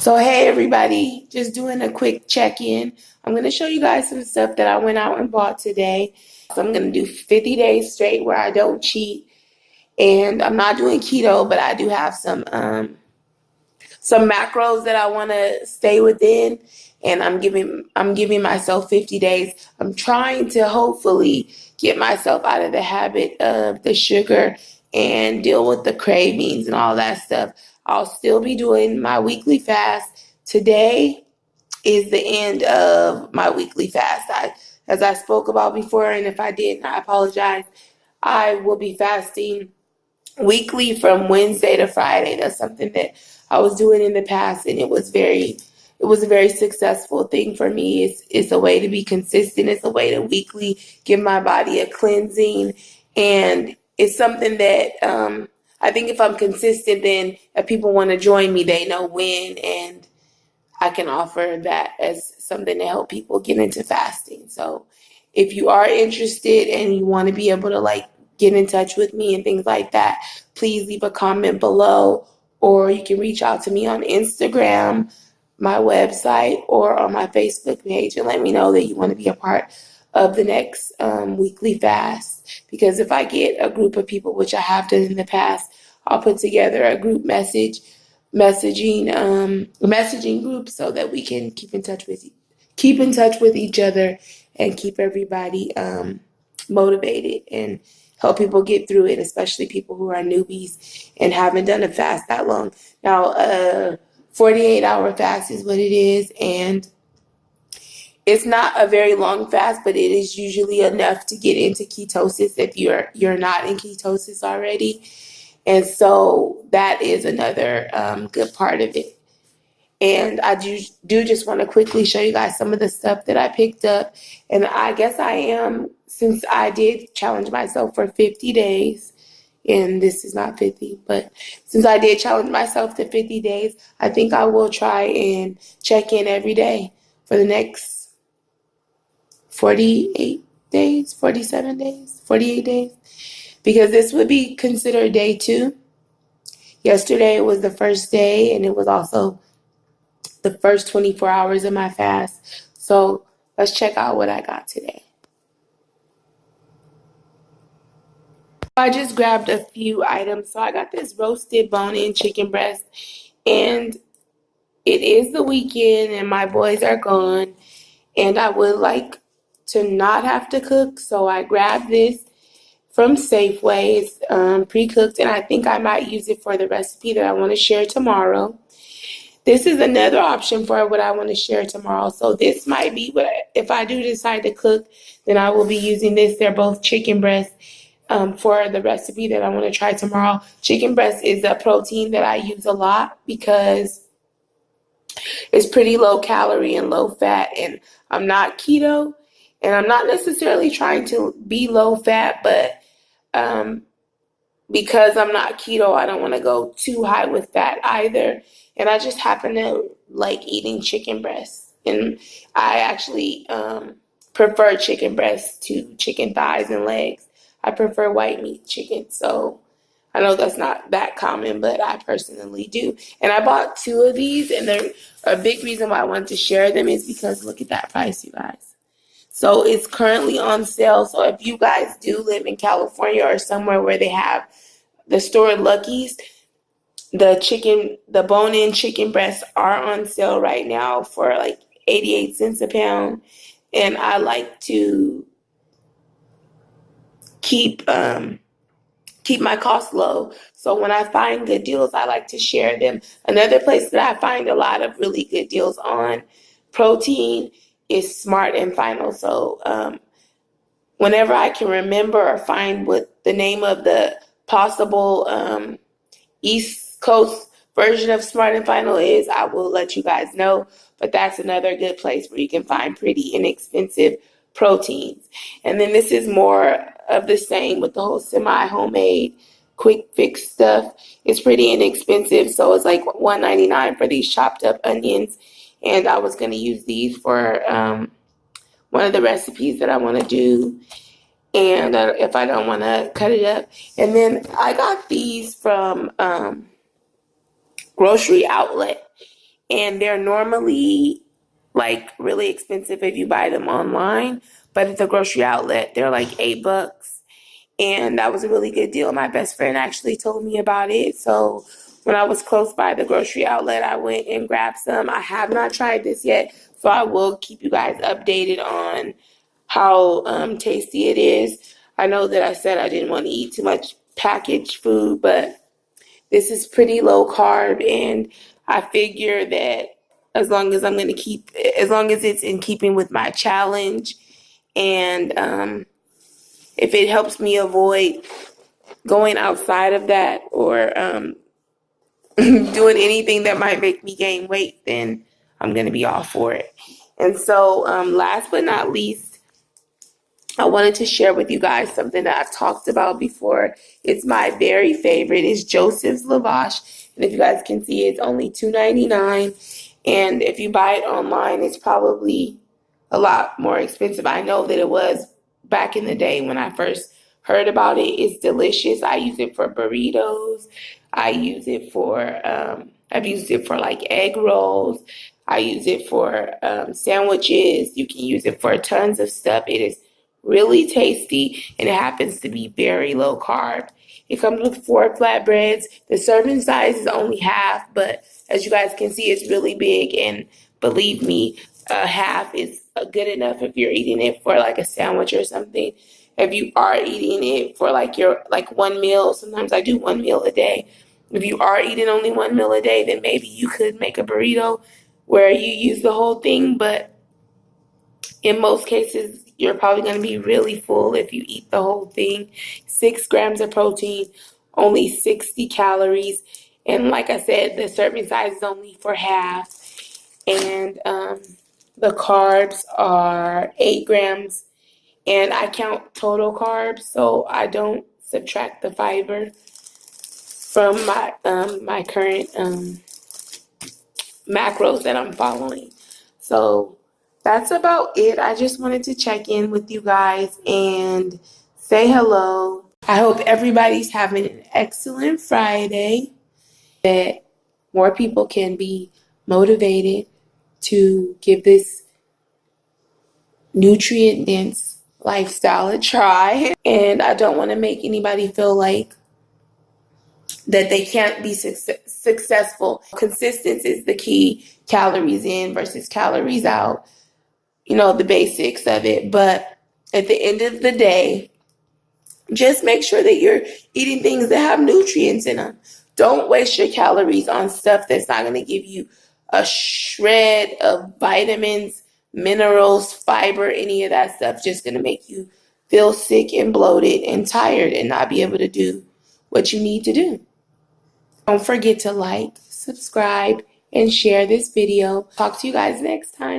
So hey everybody, just doing a quick check-in. I'm going to show you guys some stuff that I went out and bought today. So I'm going to do 50 days straight where I don't cheat. And I'm not doing keto, but I do have some macros that I want to stay within, and I'm giving myself 50 days. I'm trying to hopefully get myself out of the habit of the sugar and deal with the cravings and all that stuff. I'll still be doing my weekly fast. Today is the end of my weekly fast. As I spoke about before, and if I didn't, I apologize. I will be fasting weekly from Wednesday to Friday. That's something that I was doing in the past, and it was a very successful thing for me. It's a way to be consistent. It's a way to weekly give my body a cleansing, and it's something that I think if I'm consistent, then if people want to join me, they know when, and I can offer that as something to help people get into fasting. So if you are interested and you want to be able to get in touch with me and things like that, please leave a comment below, or you can reach out to me on Instagram, my website, or on my Facebook page and let me know that you want to be a part of the next weekly fast. Because if I get a group of people, which I have done in the past, I'll put together a group messaging group so that we can keep in touch with each other and keep everybody motivated and help people get through it, especially people who are newbies and haven't done a fast that long. Now, 48-hour fast is what it is, and it's not a very long fast, but it is usually enough to get into ketosis if you're not in ketosis already. And so that is another good part of it. And I do just want to quickly show you guys some of the stuff that I picked up. And I guess since I did challenge myself for 50 days, and this is not 50, but since I did challenge myself to 50 days, I think I will try and check in every day for the next 48 days, 47 days, 48 days, because this would be considered day 2. Yesterday was the first day, and it was also the first 24 hours of my fast. So let's check out what I got today. I just grabbed a few items. So I got this roasted bone-in chicken breast, and it is the weekend and my boys are gone, and I would like to not have to cook. So I grabbed this from Safeway. It's pre-cooked, and I think I might use it for the recipe that I want to share tomorrow. This is another option for what I want to share tomorrow. So this might be if I do decide to cook, then I will be using this. They're both chicken breasts for the recipe that I want to try tomorrow. Chicken breast is a protein that I use a lot because it's pretty low calorie and low fat, and I'm not keto, and I'm not necessarily trying to be low fat, but because I'm not keto, I don't want to go too high with fat either. And I just happen to like eating chicken breasts. And I actually prefer chicken breasts to chicken thighs and legs. I prefer white meat chicken. So I know that's not that common, but I personally do. And I bought 2 of these, and a big reason why I wanted to share them is because look at that price, you guys. So it's currently on sale. So if you guys do live in California or somewhere where they have the store Lucky's, the bone-in chicken breasts are on sale right now for 88 cents a pound. And I like to keep my costs low. So when I find good deals, I like to share them. Another place that I find a lot of really good deals on protein is Smart and Final. So whenever I can remember or find what the name of the possible East Coast version of Smart and Final is, I will let you guys know. But that's another good place where you can find pretty inexpensive proteins. And then this is more of the same with the whole semi-homemade quick fix stuff. It's pretty inexpensive, so it's like $1.99 for these chopped up onions. And I was going to use these for one of the recipes that I want to do, and if I don't want to cut it up. And then I got these from Grocery Outlet, and they're normally like really expensive if you buy them online, but at the grocery outlet they're like $8, and that was a really good deal. My best friend actually told me about it, so when I was close by the grocery outlet, I went and grabbed some. I have not tried this yet, so I will keep you guys updated on how tasty it is. I know that I said I didn't want to eat too much packaged food, but this is pretty low carb, and I figure that as long as as long as it's in keeping with my challenge, and if it helps me avoid going outside of that, or doing anything that might make me gain weight, then I'm going to be all for it. And so, last but not least, I wanted to share with you guys something that I've talked about before. It's my very favorite. It's Joseph's Lavash. And if you guys can see, it's only $2.99. And if you buy it online, it's probably a lot more expensive. I know that it was back in the day when I first heard about it. It's delicious. I use it for burritos. I use it for, I've used it for like egg rolls. I use it for sandwiches. You can use it for tons of stuff. It is really tasty, and it happens to be very low carb. It comes with 4 flatbreads. The serving size is only half, but as you guys can see, it's really big, and believe me, half is good enough if you're eating it for like a sandwich or something. If you are eating it for like your one meal, sometimes I do 1 meal a day. If you are eating only 1 meal a day, then maybe you could make a burrito where you use the whole thing, but in most cases, you're probably going to be really full if you eat the whole thing. 6 grams of protein, only 60 calories. And like I said, the serving size is only for half. And the carbs are 8 grams. And I count total carbs, so I don't subtract the fiber from my current macros that I'm following. So that's about it. I just wanted to check in with you guys and say hello. I hope everybody's having an excellent Friday, that more people can be motivated to give this nutrient dense lifestyle a try. And I don't want to make anybody feel like that they can't be successful. Consistency is the key. Calories in versus calories out. You know, the basics of it. But at the end of the day, just make sure that you're eating things that have nutrients in them. Don't waste your calories on stuff that's not going to give you a shred of vitamins, minerals, fiber, any of that stuff. Just going to make you feel sick and bloated and tired and not be able to do what you need to do. Don't forget to like, subscribe, and share this video. Talk to you guys next time.